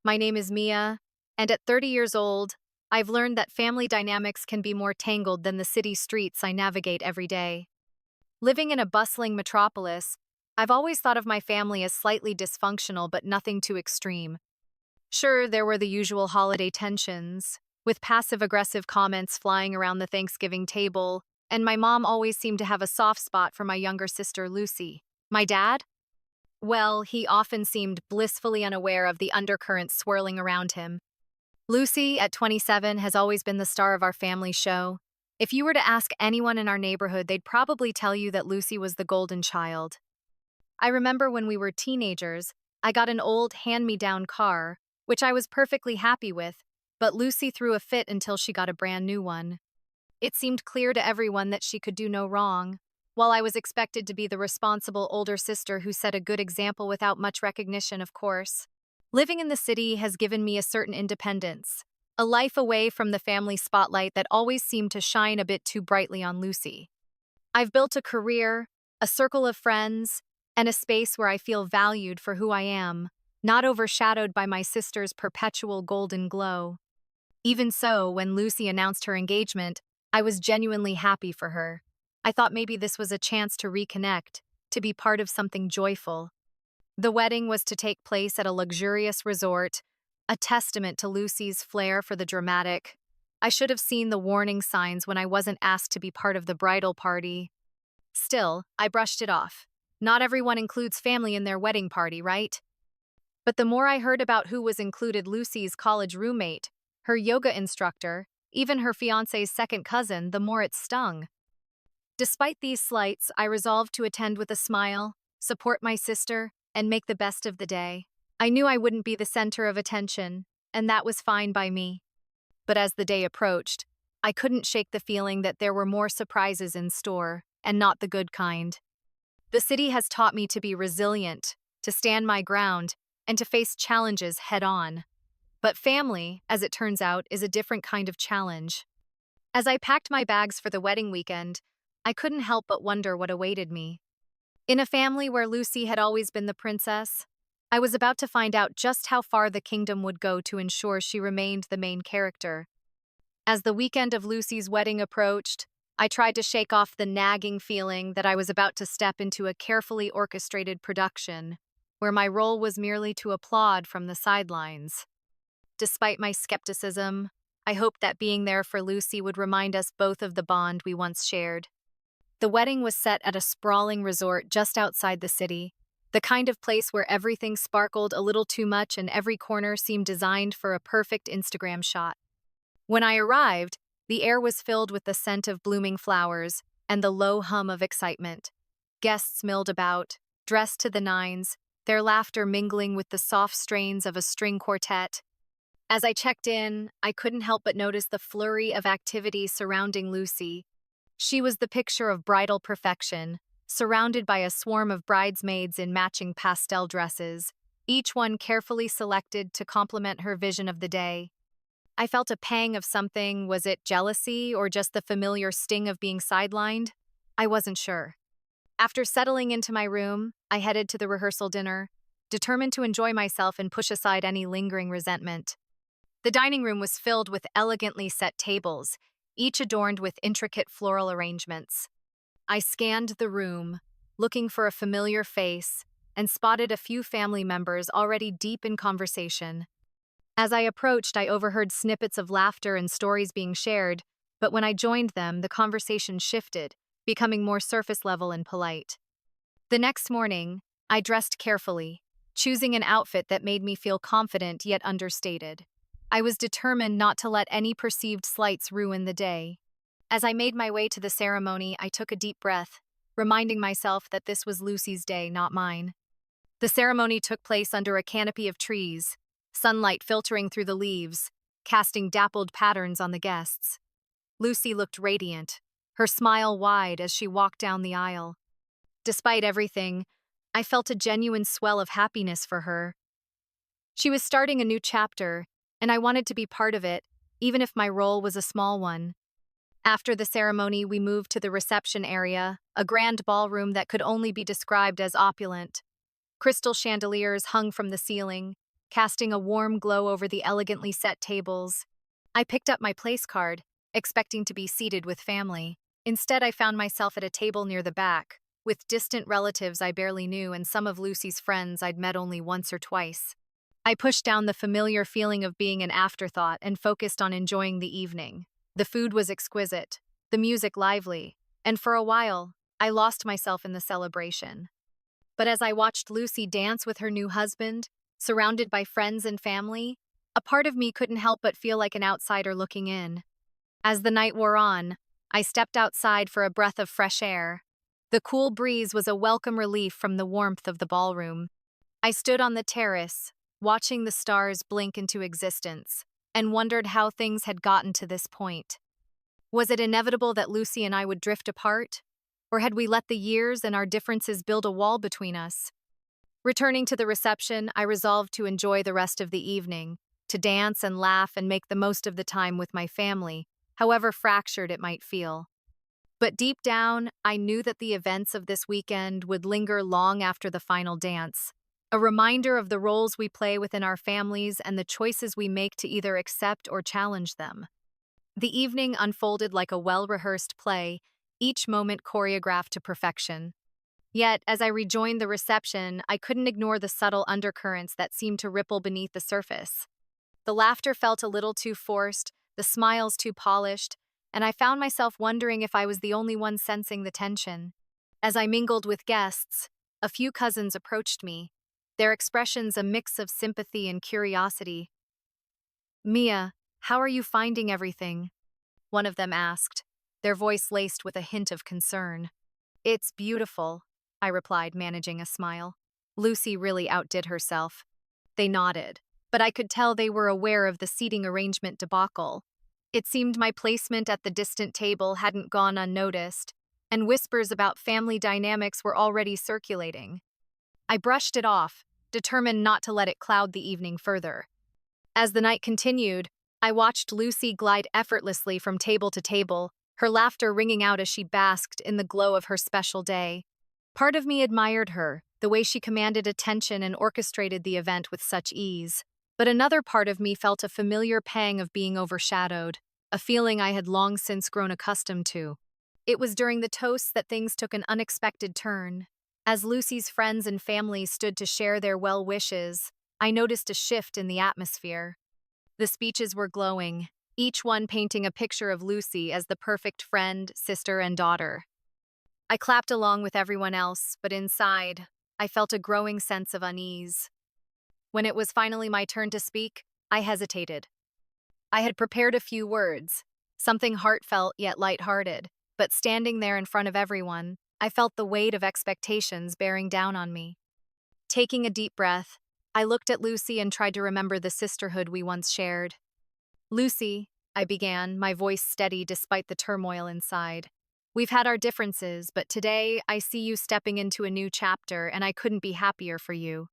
My name is Mia, and at 30 years old, I've learned that family dynamics can be more tangled than the city streets I navigate every day. Living in a bustling metropolis, I've always thought of my family as slightly dysfunctional but nothing too extreme. Sure, there were the usual holiday tensions, with passive-aggressive comments flying around the Thanksgiving table, and my mom always seemed to have a soft spot for my younger sister, Lucy. My dad? Well, he often seemed blissfully unaware of the undercurrents swirling around him. Lucy, at 27, has always been the star of our family show. If you were to ask anyone in our neighborhood, they'd probably tell you that Lucy was the golden child. I remember when we were teenagers, I got an old hand-me-down car, which I was perfectly happy with, but Lucy threw a fit until she got a brand new one. It seemed clear to everyone that she could do no wrong, while I was expected to be the responsible older sister who set a good example without much recognition, of course. Living in the city has given me a certain independence, a life away from the family spotlight that always seemed to shine a bit too brightly on Lucy. I've built a career, a circle of friends, and a space where I feel valued for who I am, not overshadowed by my sister's perpetual golden glow. Even so, when Lucy announced her engagement, I was genuinely happy for her. I thought maybe this was a chance to reconnect, to be part of something joyful. The wedding was to take place at a luxurious resort, a testament to Lucy's flair for the dramatic. I should have seen the warning signs when I wasn't asked to be part of the bridal party. Still, I brushed it off. Not everyone includes family in their wedding party, right? But the more I heard about who was included, Lucy's college roommate, her yoga instructor, even her fiancé's second cousin, the more it stung. Despite these slights, I resolved to attend with a smile, support my sister, and make the best of the day. I knew I wouldn't be the center of attention, and that was fine by me. But as the day approached, I couldn't shake the feeling that there were more surprises in store, and not the good kind. The city has taught me to be resilient, to stand my ground, and to face challenges head-on. But family, as it turns out, is a different kind of challenge. As I packed my bags for the wedding weekend, I couldn't help but wonder what awaited me. In a family where Lucy had always been the princess, I was about to find out just how far the kingdom would go to ensure she remained the main character. As the weekend of Lucy's wedding approached, I tried to shake off the nagging feeling that I was about to step into a carefully orchestrated production, where my role was merely to applaud from the sidelines. Despite my skepticism, I hoped that being there for Lucy would remind us both of the bond we once shared. The wedding was set at a sprawling resort just outside the city, the kind of place where everything sparkled a little too much and every corner seemed designed for a perfect Instagram shot. When I arrived, the air was filled with the scent of blooming flowers and the low hum of excitement. Guests milled about, dressed to the nines, their laughter mingling with the soft strains of a string quartet. As I checked in, I couldn't help but notice the flurry of activity surrounding Lucy. She was the picture of bridal perfection, surrounded by a swarm of bridesmaids in matching pastel dresses, each one carefully selected to complement her vision of the day. I felt a pang of something. Was it jealousy or just the familiar sting of being sidelined? I wasn't sure. After settling into my room, I headed to the rehearsal dinner, determined to enjoy myself and push aside any lingering resentment. The dining room was filled with elegantly set tables, each adorned with intricate floral arrangements. I scanned the room, looking for a familiar face, and spotted a few family members already deep in conversation. As I approached, I overheard snippets of laughter and stories being shared, but when I joined them, the conversation shifted, becoming more surface level and polite. The next morning, I dressed carefully, choosing an outfit that made me feel confident yet understated. I was determined not to let any perceived slights ruin the day. As I made my way to the ceremony, I took a deep breath, reminding myself that this was Lucy's day, not mine. The ceremony took place under a canopy of trees, sunlight filtering through the leaves, casting dappled patterns on the guests. Lucy looked radiant, her smile wide as she walked down the aisle. Despite everything, I felt a genuine swell of happiness for her. She was starting a new chapter, and I wanted to be part of it, even if my role was a small one. After the ceremony, we moved to the reception area, a grand ballroom that could only be described as opulent. Crystal chandeliers hung from the ceiling, casting a warm glow over the elegantly set tables. I picked up my place card, expecting to be seated with family. Instead, I found myself at a table near the back, with distant relatives I barely knew and some of Lucy's friends I'd met only once or twice. I pushed down the familiar feeling of being an afterthought and focused on enjoying the evening. The food was exquisite, the music lively, and for a while, I lost myself in the celebration. But as I watched Lucy dance with her new husband, surrounded by friends and family, a part of me couldn't help but feel like an outsider looking in. As the night wore on, I stepped outside for a breath of fresh air. The cool breeze was a welcome relief from the warmth of the ballroom. I stood on the terrace, watching the stars blink into existence, and wondered how things had gotten to this point. Was it inevitable that Lucy and I would drift apart? Or had we let the years and our differences build a wall between us? Returning to the reception, I resolved to enjoy the rest of the evening, to dance and laugh and make the most of the time with my family, however fractured it might feel. But deep down, I knew that the events of this weekend would linger long after the final dance, a reminder of the roles we play within our families and the choices we make to either accept or challenge them. The evening unfolded like a well-rehearsed play, each moment choreographed to perfection. Yet, as I rejoined the reception, I couldn't ignore the subtle undercurrents that seemed to ripple beneath the surface. The laughter felt a little too forced, the smiles too polished, and I found myself wondering if I was the only one sensing the tension. As I mingled with guests, a few cousins approached me, their expressions a mix of sympathy and curiosity. "Mia, how are you finding everything?" one of them asked, their voice laced with a hint of concern. "It's beautiful," I replied, managing a smile. Lucy really outdid herself. They nodded, but I could tell they were aware of the seating arrangement debacle. It seemed my placement at the distant table hadn't gone unnoticed, and whispers about family dynamics were already circulating. I brushed it off, determined not to let it cloud the evening further. As the night continued, I watched Lucy glide effortlessly from table to table, her laughter ringing out as she basked in the glow of her special day. Part of me admired her, the way she commanded attention and orchestrated the event with such ease. But another part of me felt a familiar pang of being overshadowed, a feeling I had long since grown accustomed to. It was during the toasts that things took an unexpected turn. As Lucy's friends and family stood to share their well wishes, I noticed a shift in the atmosphere. The speeches were glowing, each one painting a picture of Lucy as the perfect friend, sister, and daughter. I clapped along with everyone else, but inside, I felt a growing sense of unease. When it was finally my turn to speak, I hesitated. I had prepared a few words, something heartfelt yet lighthearted, but standing there in front of everyone, I felt the weight of expectations bearing down on me. Taking a deep breath, I looked at Lucy and tried to remember the sisterhood we once shared. "Lucy," I began, my voice steady despite the turmoil inside. "We've had our differences, but today I see you stepping into a new chapter and I couldn't be happier for you."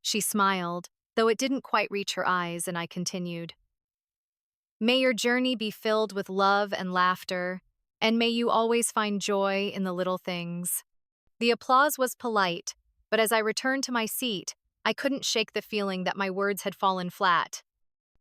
She smiled, though it didn't quite reach her eyes, and I continued. "May your journey be filled with love and laughter, and may you always find joy in the little things." The applause was polite, but as I returned to my seat, I couldn't shake the feeling that my words had fallen flat.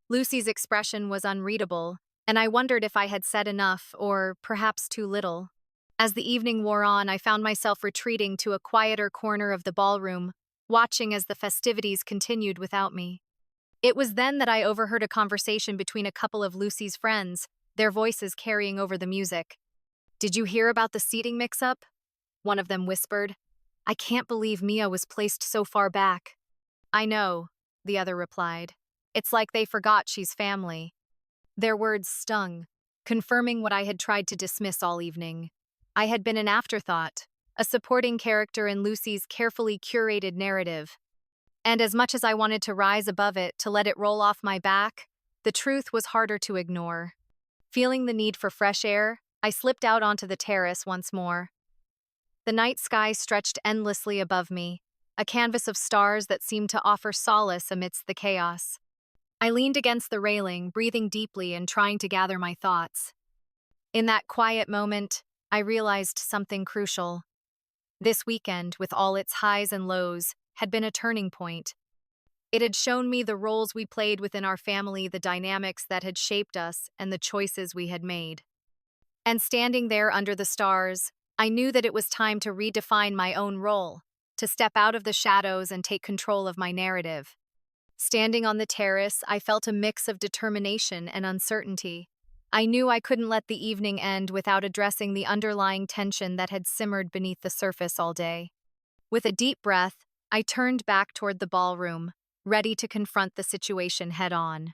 Lucy's expression was unreadable, and I wondered if I had said enough or perhaps too little. As the evening wore on, I found myself retreating to a quieter corner of the ballroom, watching as the festivities continued without me. It was then that I overheard a conversation between a couple of Lucy's friends, their voices carrying over the music. "Did you hear about the seating mix-up?" one of them whispered. "I can't believe Mia was placed so far back." "I know," the other replied. "It's like they forgot she's family." Their words stung, confirming what I had tried to dismiss all evening. I had been an afterthought, a supporting character in Lucy's carefully curated narrative. And as much as I wanted to rise above it, to let it roll off my back, the truth was harder to ignore. Feeling the need for fresh air, I slipped out onto the terrace once more. The night sky stretched endlessly above me, a canvas of stars that seemed to offer solace amidst the chaos. I leaned against the railing, breathing deeply and trying to gather my thoughts. In that quiet moment, I realized something crucial. This weekend, with all its highs and lows, had been a turning point. It had shown me the roles we played within our family, the dynamics that had shaped us, and the choices we had made. And standing there under the stars, I knew that it was time to redefine my own role, to step out of the shadows and take control of my narrative. Standing on the terrace, I felt a mix of determination and uncertainty. I knew I couldn't let the evening end without addressing the underlying tension that had simmered beneath the surface all day. With a deep breath, I turned back toward the ballroom, ready to confront the situation head-on.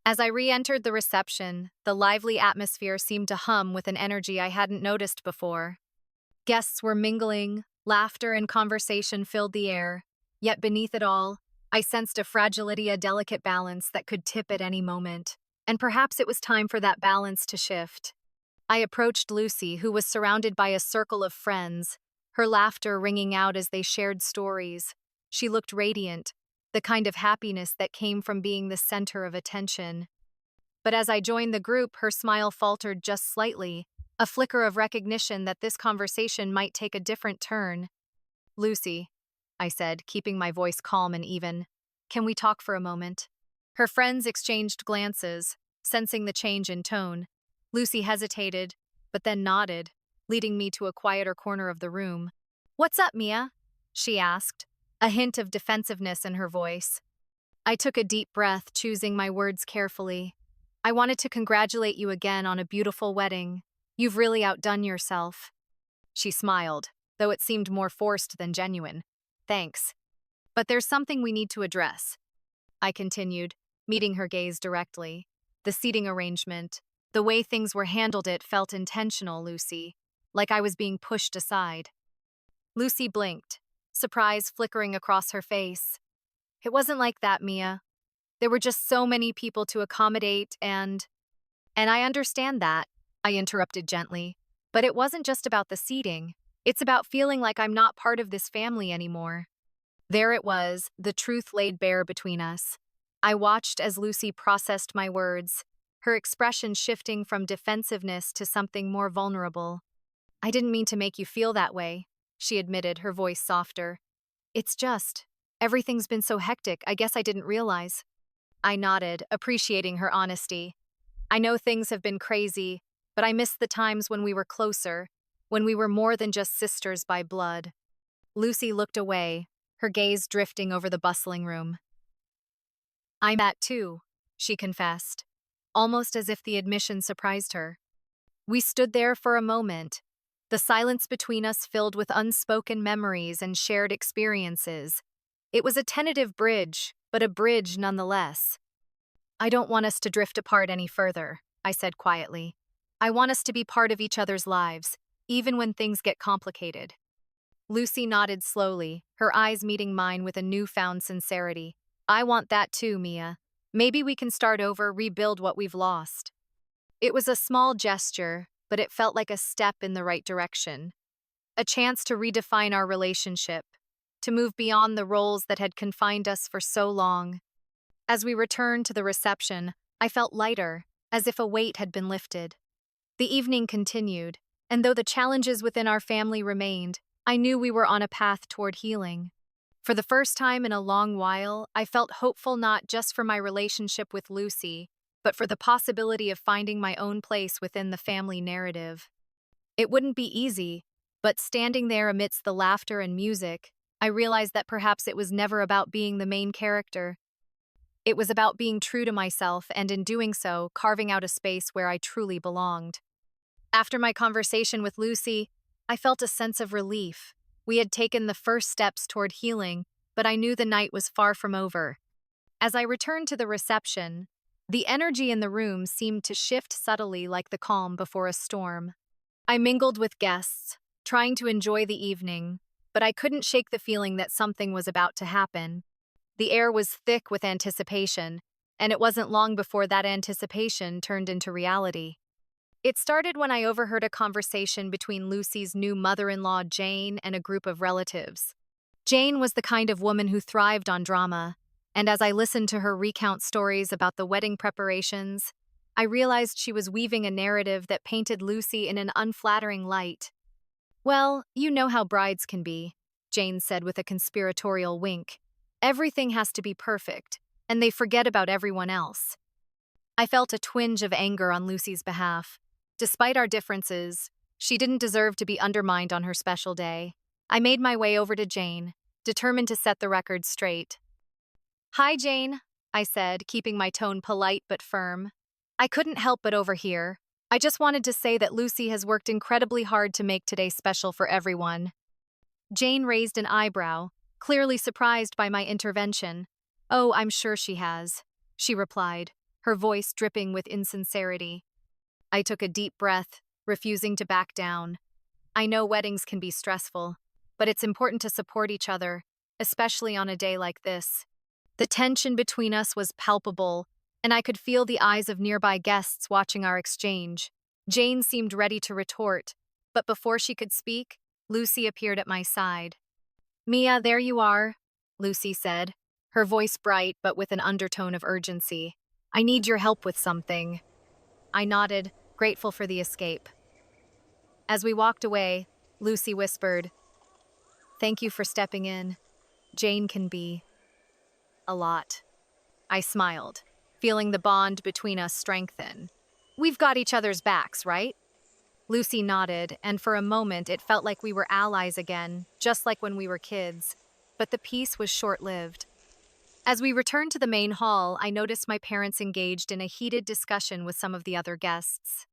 As I re-entered the reception, the lively atmosphere seemed to hum with an energy I hadn't noticed before. Guests were mingling, laughter and conversation filled the air, yet beneath it all, I sensed a fragility, a delicate balance that could tip at any moment, and perhaps it was time for that balance to shift. I approached Lucy, who was surrounded by a circle of friends, her laughter ringing out as they shared stories. She looked radiant, the kind of happiness that came from being the center of attention. But as I joined the group, her smile faltered just slightly, a flicker of recognition that this conversation might take a different turn. "Lucy," I said, keeping my voice calm and even, "can we talk for a moment?" Her friends exchanged glances, sensing the change in tone. Lucy hesitated, but then nodded, leading me to a quieter corner of the room. "What's up, Mia?" she asked, a hint of defensiveness in her voice. I took a deep breath, choosing my words carefully. "I wanted to congratulate you again on a beautiful wedding. You've really outdone yourself." She smiled, though it seemed more forced than genuine. "Thanks. But there's something we need to address," I continued, meeting her gaze directly. "The seating arrangement, the way things were handled, it felt intentional, Lucy, like I was being pushed aside." Lucy blinked, surprise flickering across her face. "It wasn't like that, Mia. There were just so many people to accommodate and I understand that," I interrupted gently. "But it wasn't just about the seating. It's about feeling like I'm not part of this family anymore." There it was, the truth laid bare between us. I watched as Lucy processed my words, her expression shifting from defensiveness to something more vulnerable. "I didn't mean to make you feel that way," she admitted, her voice softer. "It's just, everything's been so hectic, I guess I didn't realize." I nodded, appreciating her honesty. "I know things have been crazy, but I miss the times when we were closer, when we were more than just sisters by blood." Lucy looked away, her gaze drifting over the bustling room. "I'm that too," she confessed, almost as if the admission surprised her. We stood there for a moment, the silence between us filled with unspoken memories and shared experiences. It was a tentative bridge, but a bridge nonetheless. "I don't want us to drift apart any further," I said quietly. "I want us to be part of each other's lives, even when things get complicated." Lucy nodded slowly, her eyes meeting mine with a newfound sincerity. "I want that too, Mia. Maybe we can start over, rebuild what we've lost." It was a small gesture, but it felt like a step in the right direction. A chance to redefine our relationship, to move beyond the roles that had confined us for so long. As we returned to the reception, I felt lighter, as if a weight had been lifted. The evening continued, and though the challenges within our family remained, I knew we were on a path toward healing. For the first time in a long while, I felt hopeful not just for my relationship with Lucy, but for the possibility of finding my own place within the family narrative. It wouldn't be easy, but standing there amidst the laughter and music, I realized that perhaps it was never about being the main character. It was about being true to myself and, in doing so, carving out a space where I truly belonged. After my conversation with Lucy, I felt a sense of relief. We had taken the first steps toward healing, but I knew the night was far from over. As I returned to the reception, the energy in the room seemed to shift subtly like the calm before a storm. I mingled with guests, trying to enjoy the evening, but I couldn't shake the feeling that something was about to happen. The air was thick with anticipation, and it wasn't long before that anticipation turned into reality. It started when I overheard a conversation between Lucy's new mother-in-law, Jane, and a group of relatives. Jane was the kind of woman who thrived on drama, and as I listened to her recount stories about the wedding preparations, I realized she was weaving a narrative that painted Lucy in an unflattering light. "Well, you know how brides can be," Jane said with a conspiratorial wink. Everything has to be perfect, and they forget about everyone else. I felt a twinge of anger on Lucy's behalf. Despite our differences, she didn't deserve to be undermined on her special day. I made my way over to Jane, determined to set the record straight. "Hi, Jane," I said, keeping my tone polite but firm. "I couldn't help but overhear. I just wanted to say that Lucy has worked incredibly hard to make today special for everyone." Jane raised an eyebrow, clearly surprised by my intervention. "Oh, I'm sure she has," she replied, her voice dripping with insincerity. I took a deep breath, refusing to back down. I know weddings can be stressful, but it's important to support each other, especially on a day like this. The tension between us was palpable, and I could feel the eyes of nearby guests watching our exchange. Jane seemed ready to retort, but before she could speak, Lucy appeared at my side. "Mia, there you are," Lucy said, her voice bright but with an undertone of urgency. "I need your help with something." I nodded, grateful for the escape. As we walked away, Lucy whispered, "Thank you for stepping in. Jane can be a lot." I smiled, feeling the bond between us strengthen. "We've got each other's backs, right?" Lucy nodded, and for a moment it felt like we were allies again, just like when we were kids. But the peace was short-lived. As we returned to the main hall, I noticed my parents engaged in a heated discussion with some of the other guests.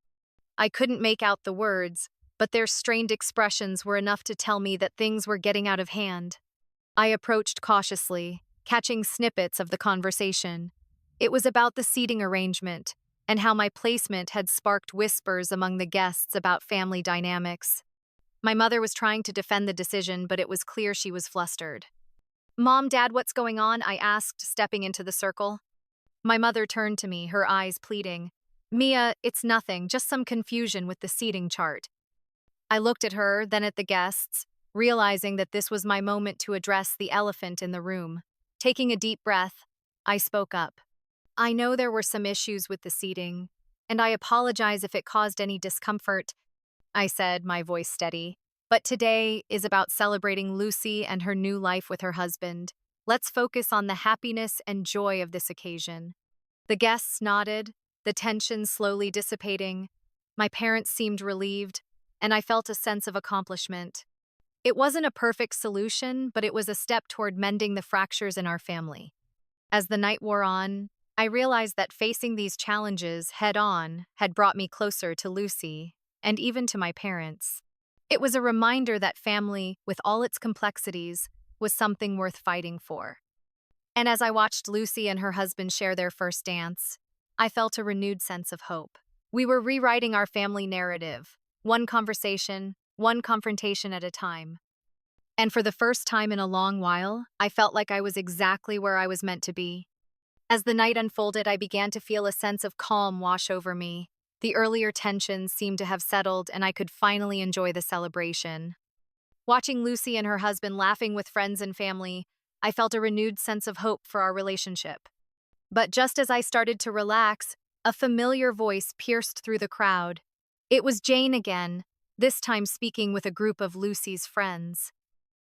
I couldn't make out the words, but their strained expressions were enough to tell me that things were getting out of hand. I approached cautiously, catching snippets of the conversation. It was about the seating arrangement, and how my placement had sparked whispers among the guests about family dynamics. My mother was trying to defend the decision, but it was clear she was flustered. "Mom, Dad, what's going on?" I asked, stepping into the circle. My mother turned to me, her eyes pleading. "Mia, it's nothing, just some confusion with the seating chart." I looked at her, then at the guests, realizing that this was my moment to address the elephant in the room. Taking a deep breath, I spoke up. "I know there were some issues with the seating, and I apologize if it caused any discomfort," I said, my voice steady. "But today is about celebrating Lucy and her new life with her husband. Let's focus on the happiness and joy of this occasion." The guests nodded, the tension slowly dissipating. My parents seemed relieved, and I felt a sense of accomplishment. It wasn't a perfect solution, but it was a step toward mending the fractures in our family. As the night wore on, I realized that facing these challenges head-on had brought me closer to Lucy, and even to my parents. It was a reminder that family, with all its complexities, was something worth fighting for. And as I watched Lucy and her husband share their first dance, I felt a renewed sense of hope. We were rewriting our family narrative, one conversation, one confrontation at a time. And for the first time in a long while, I felt like I was exactly where I was meant to be. As the night unfolded, I began to feel a sense of calm wash over me. The earlier tensions seemed to have settled, and I could finally enjoy the celebration. Watching Lucy and her husband laughing with friends and family, I felt a renewed sense of hope for our relationship. But just as I started to relax, a familiar voice pierced through the crowd. It was Jane again, this time speaking with a group of Lucy's friends.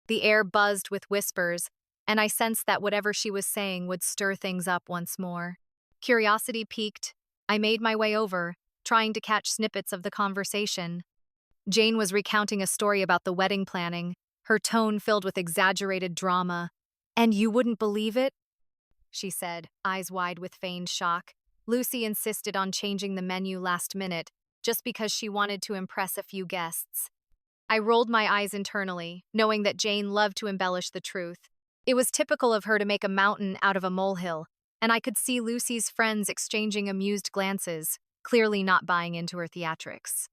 The air buzzed with whispers, and I sensed that whatever she was saying would stir things up once more. Curiosity piqued, I made my way over, trying to catch snippets of the conversation. Jane was recounting a story about the wedding planning, her tone filled with exaggerated drama. "And you wouldn't believe it?" she said, eyes wide with feigned shock. "Lucy insisted on changing the menu last minute, just because she wanted to impress a few guests." I rolled my eyes internally, knowing that Jane loved to embellish the truth. It was typical of her to make a mountain out of a molehill, and I could see Lucy's friends exchanging amused glances, clearly not buying into her theatrics.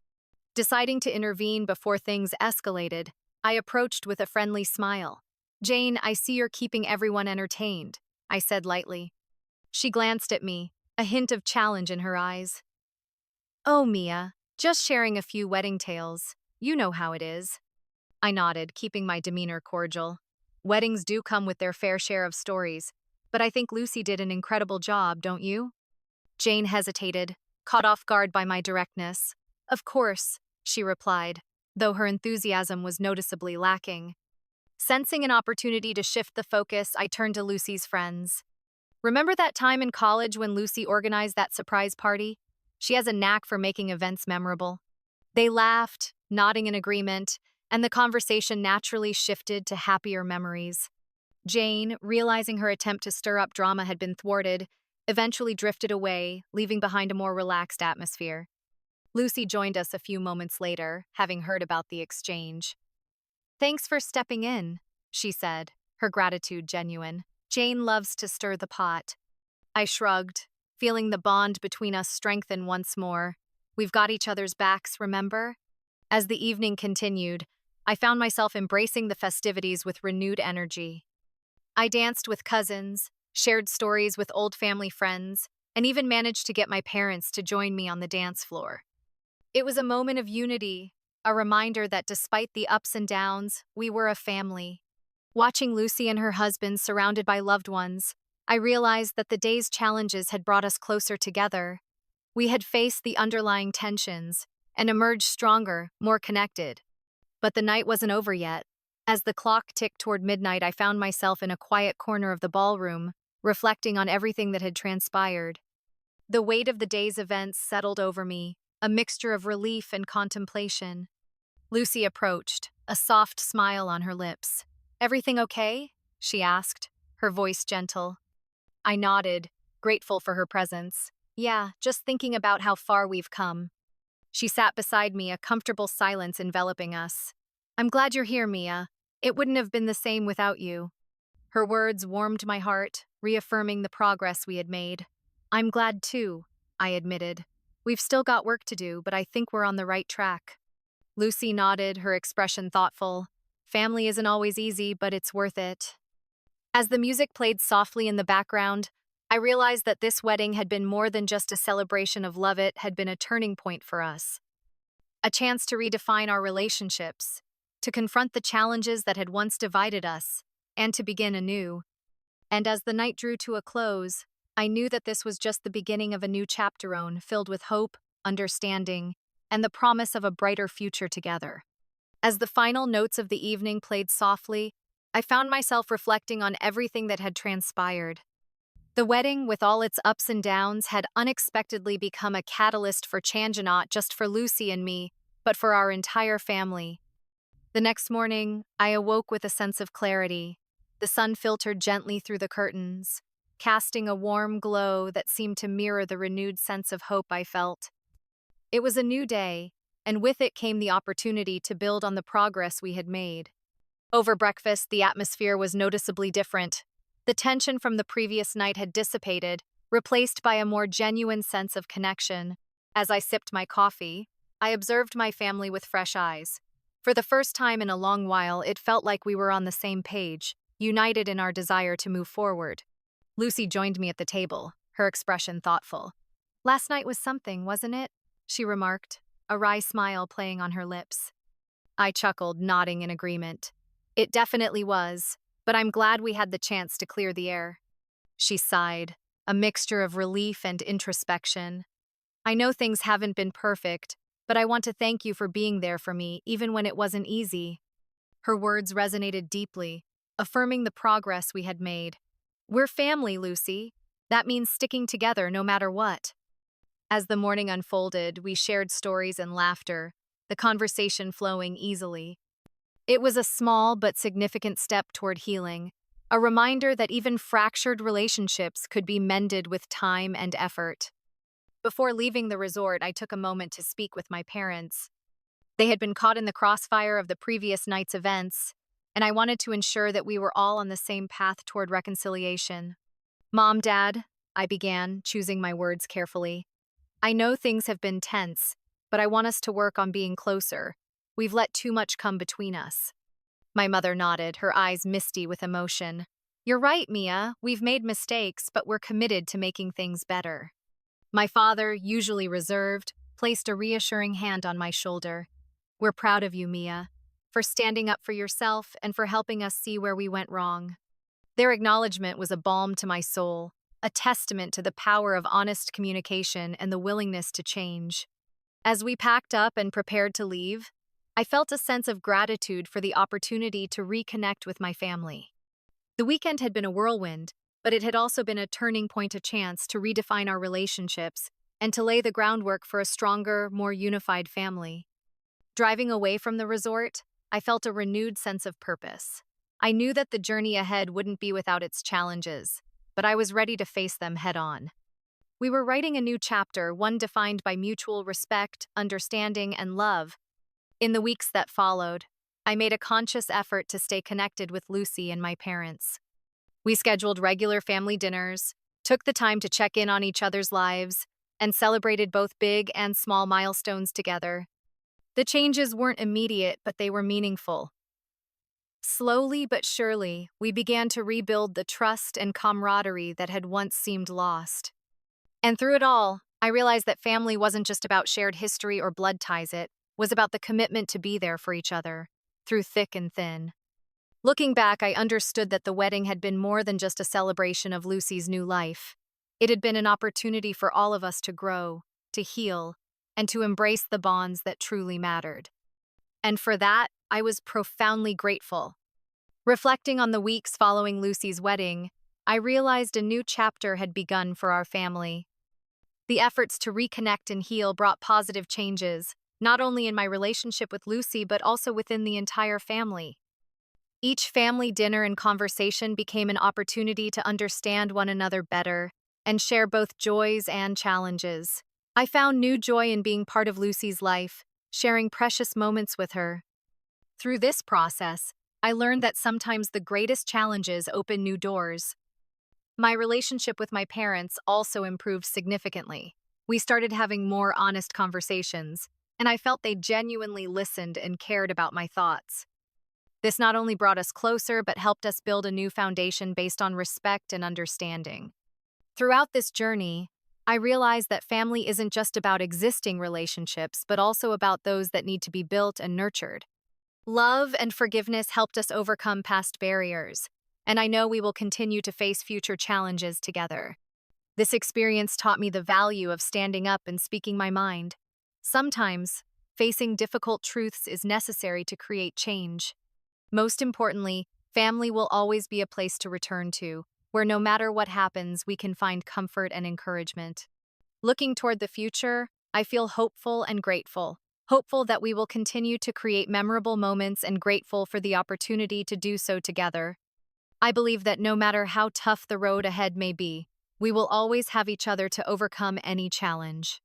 Deciding to intervene before things escalated, I approached with a friendly smile. "Jane, I see you're keeping everyone entertained," I said lightly. She glanced at me, a hint of challenge in her eyes. "Oh, Mia, just sharing a few wedding tales. You know how it is." I nodded, keeping my demeanor cordial. Weddings do come with their fair share of stories, but I think Lucy did an incredible job, don't you? Jane hesitated, caught off guard by my directness. "Of course," she replied, though her enthusiasm was noticeably lacking. Sensing an opportunity to shift the focus, I turned to Lucy's friends. Remember that time in college when Lucy organized that surprise party? She has a knack for making events memorable. They laughed, nodding in agreement, and the conversation naturally shifted to happier memories. Jane, realizing her attempt to stir up drama had been thwarted, eventually drifted away, leaving behind a more relaxed atmosphere. Lucy joined us a few moments later, having heard about the exchange. "Thanks for stepping in," she said, her gratitude genuine. "Jane loves to stir the pot." I shrugged, feeling the bond between us strengthen once more. "We've got each other's backs, remember?" As the evening continued, I found myself embracing the festivities with renewed energy. I danced with cousins, shared stories with old family friends, and even managed to get my parents to join me on the dance floor. It was a moment of unity, a reminder that despite the ups and downs, we were a family. Watching Lucy and her husband surrounded by loved ones, I realized that the day's challenges had brought us closer together. We had faced the underlying tensions and emerged stronger, more connected. But the night wasn't over yet. As the clock ticked toward midnight, I found myself in a quiet corner of the ballroom, reflecting on everything that had transpired. The weight of the day's events settled over me, a mixture of relief and contemplation. Lucy approached, a soft smile on her lips. "Everything okay?" she asked, her voice gentle. I nodded, grateful for her presence. "Yeah, just thinking about how far we've come." She sat beside me, a comfortable silence enveloping us. "I'm glad you're here, Mia. It wouldn't have been the same without you." Her words warmed my heart, reaffirming the progress we had made. "I'm glad too," I admitted. "We've still got work to do, but I think we're on the right track." Lucy nodded, her expression thoughtful. "Family isn't always easy, but it's worth it." As the music played softly in the background, I realized that this wedding had been more than just a celebration of love. It had been a turning point for us. A chance to redefine our relationships, to confront the challenges that had once divided us, and to begin anew. And as the night drew to a close, I knew that this was just the beginning of a new chapter filled with hope, understanding, and the promise of a brighter future together. As the final notes of the evening played softly, I found myself reflecting on everything that had transpired. The wedding, with all its ups and downs, had unexpectedly become a catalyst for change, not just for Lucy and me, but for our entire family. The next morning, I awoke with a sense of clarity. The sun filtered gently through the curtains, casting a warm glow that seemed to mirror the renewed sense of hope I felt. It was a new day, and with it came the opportunity to build on the progress we had made. Over breakfast, the atmosphere was noticeably different. The tension from the previous night had dissipated, replaced by a more genuine sense of connection. As I sipped my coffee, I observed my family with fresh eyes. For the first time in a long while, it felt like we were on the same page, united in our desire to move forward. Lucy joined me at the table, her expression thoughtful. "Last night was something, wasn't it?" she remarked, a wry smile playing on her lips. I chuckled, nodding in agreement. "It definitely was, but I'm glad we had the chance to clear the air." She sighed, a mixture of relief and introspection. "I know things haven't been perfect, but I want to thank you for being there for me, even when it wasn't easy." Her words resonated deeply, affirming the progress we had made. "We're family, Lucy. That means sticking together no matter what." As the morning unfolded, we shared stories and laughter, the conversation flowing easily. It was a small but significant step toward healing, a reminder that even fractured relationships could be mended with time and effort. Before leaving the resort, I took a moment to speak with my parents. They had been caught in the crossfire of the previous night's events, and I wanted to ensure that we were all on the same path toward reconciliation. "Mom, Dad," I began, choosing my words carefully. "I know things have been tense, but I want us to work on being closer. We've let too much come between us." My mother nodded, her eyes misty with emotion. "You're right, Mia. We've made mistakes, but we're committed to making things better." My father, usually reserved, placed a reassuring hand on my shoulder. "We're proud of you, Mia, for standing up for yourself and for helping us see where we went wrong." Their acknowledgement was a balm to my soul, a testament to the power of honest communication and the willingness to change. As we packed up and prepared to leave, I felt a sense of gratitude for the opportunity to reconnect with my family. The weekend had been a whirlwind, but it had also been a turning point, a chance to redefine our relationships and to lay the groundwork for a stronger, more unified family. Driving away from the resort, I felt a renewed sense of purpose. I knew that the journey ahead wouldn't be without its challenges, but I was ready to face them head on. We were writing a new chapter, one defined by mutual respect, understanding, and love. In the weeks that followed, I made a conscious effort to stay connected with Lucy and my parents. We scheduled regular family dinners, took the time to check in on each other's lives, and celebrated both big and small milestones together. The changes weren't immediate, but they were meaningful. Slowly but surely, we began to rebuild the trust and camaraderie that had once seemed lost. And through it all, I realized that family wasn't just about shared history or blood ties, it was about the commitment to be there for each other, through thick and thin. Looking back, I understood that the wedding had been more than just a celebration of Lucy's new life. It had been an opportunity for all of us to grow, to heal, and to embrace the bonds that truly mattered. And for that, I was profoundly grateful. Reflecting on the weeks following Lucy's wedding, I realized a new chapter had begun for our family. The efforts to reconnect and heal brought positive changes, not only in my relationship with Lucy, but also within the entire family. Each family dinner and conversation became an opportunity to understand one another better and share both joys and challenges. I found new joy in being part of Lucy's life, sharing precious moments with her. Through this process, I learned that sometimes the greatest challenges open new doors. My relationship with my parents also improved significantly. We started having more honest conversations, and I felt they genuinely listened and cared about my thoughts. This not only brought us closer, but helped us build a new foundation based on respect and understanding. Throughout this journey, I realized that family isn't just about existing relationships, but also about those that need to be built and nurtured. Love and forgiveness helped us overcome past barriers, and I know we will continue to face future challenges together. This experience taught me the value of standing up and speaking my mind. Sometimes, facing difficult truths is necessary to create change. Most importantly, family will always be a place to return to, where no matter what happens, we can find comfort and encouragement. Looking toward the future, I feel hopeful and grateful. Hopeful that we will continue to create memorable moments and grateful for the opportunity to do so together. I believe that no matter how tough the road ahead may be, we will always have each other to overcome any challenge.